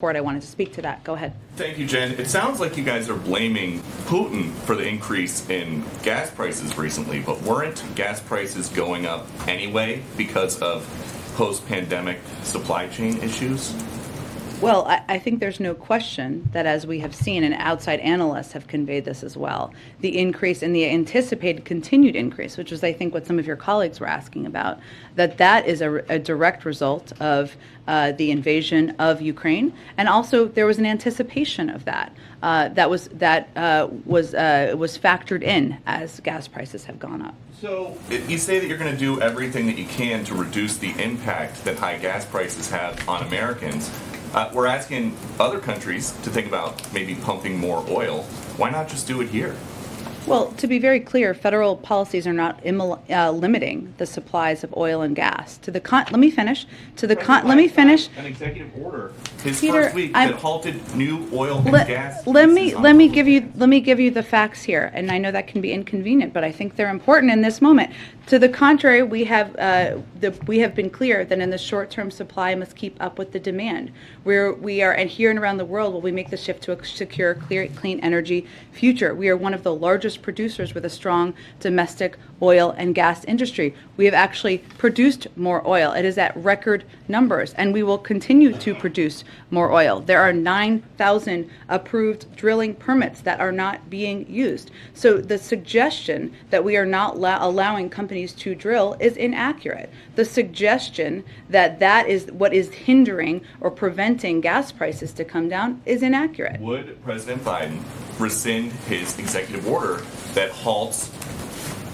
I wanted to speak to that. Go ahead. Thank you, Jen. It sounds like you guys are blaming Putin for the increase in gas prices recently, but weren't gas prices going up anyway because of post-pandemic supply chain issues? Well, I think there's no question that, as we have seen, and outside analysts have conveyed this as well, the increase in the anticipated continued increase, which is, I think, what some of your colleagues were asking about, that is a direct result of the invasion of Ukraine, and also there was an anticipation of that was factored in as gas prices have gone up. So you say that you're going to do everything that you can to reduce the impact that high gas prices have on Americans. We're asking other countries to think about maybe pumping more oil. Why not just do it here? Well, to be very clear, federal policies are not limiting the supplies of oil and gas. Let me finish. Let me finish. An executive order his Peter, first week that halted new oil and gas. Let me give you the facts here, and I know that can be inconvenient, but I think they're important in this moment. To the contrary, we have been clear that in the short term, supply must keep up with the demand. We are, and here and around the world, will we make the shift to a secure, clean energy future. We are one of the largest producers with a strong domestic oil and gas industry. We have actually produced more oil. It is at record numbers, and we will continue to produce more oil. There are 9,000 approved drilling permits that are not being used. So the suggestion that we are not allowing companies to drill is inaccurate. The suggestion that that is what is hindering or preventing gas prices to come down is inaccurate. Would President Biden rescind his executive order that halts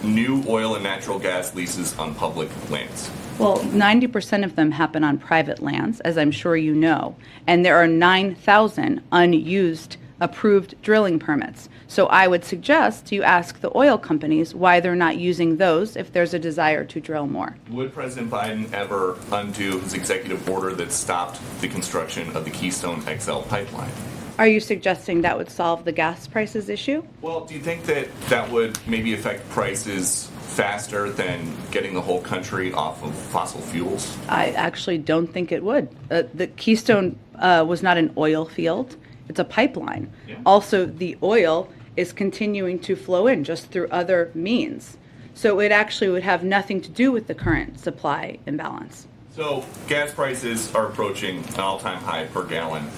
new oil and natural gas leases on public lands? Well, 90% of them happen on private lands, as I'm sure you know, and there are 9,000 unused approved drilling permits. So I would suggest you ask the oil companies why they're not using those if there's a desire to drill more. Would President Biden ever undo his executive order that stopped the construction of the Keystone XL pipeline? Are you suggesting that would solve the gas prices issue? Well, do you think that would maybe affect prices faster than getting the whole country off of fossil fuels? I actually don't think it would. The Keystone was not an oil field. It's a pipeline. Yeah. Also, the oil is continuing to flow in just through other means. So it actually would have nothing to do with the current supply imbalance. So gas prices are approaching an all-time high per gallon.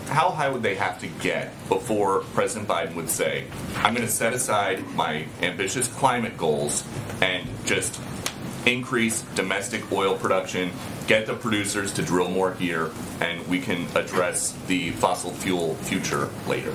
How high would they have to get before President Biden would say, I'm going to set aside my ambitious climate goals and just increase domestic oil production, get the producers to drill more here, and we can address the fossil fuel future later?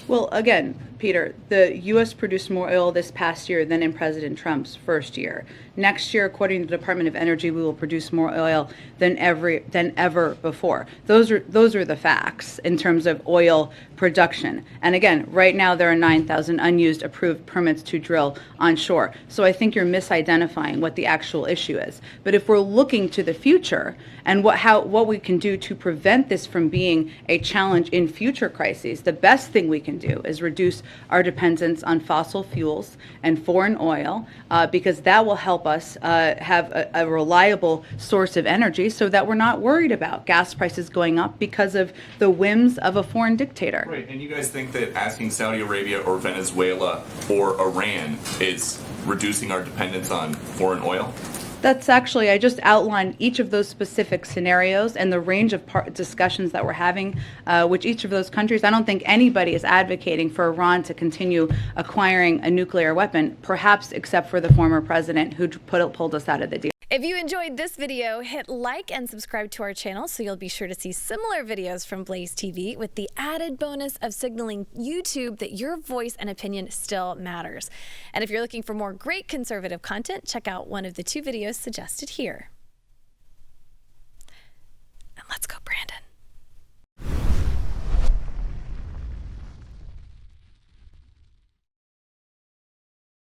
Well, again, Peter, the U.S. produced more oil this past year than in President Trump's first year. Next year, according to the Department of Energy, we will produce more oil than ever before. Those are the facts in terms of oil production. And again, right now there are 9,000 unused approved permits to drill onshore. So I think you're misidentifying what the actual issue is. But if we're looking to the future and what we can do to prevent this from being a challenge in future crises, the best thing we can do is reduce our dependence on fossil fuels and foreign oil, because that will help us have a reliable source of energy so that we're not worried about gas prices going up because of the whims of a foreign dictator. Right, and you guys think that asking Saudi Arabia or Venezuela or Iran is reducing our dependence on foreign oil? That's actually, I just outlined each of those specific scenarios and the range of discussions that we're having with each of those countries. I don't think anybody is advocating for Iran to continue acquiring a nuclear weapon, perhaps except for the former president who pulled us out of the deal. If you enjoyed this video, hit like and subscribe to our channel so you'll be sure to see similar videos from BlazeTV with the added bonus of signaling YouTube that your voice and opinion still matters. And if you're looking for more great conservative content, check out one of the 2 videos suggested here.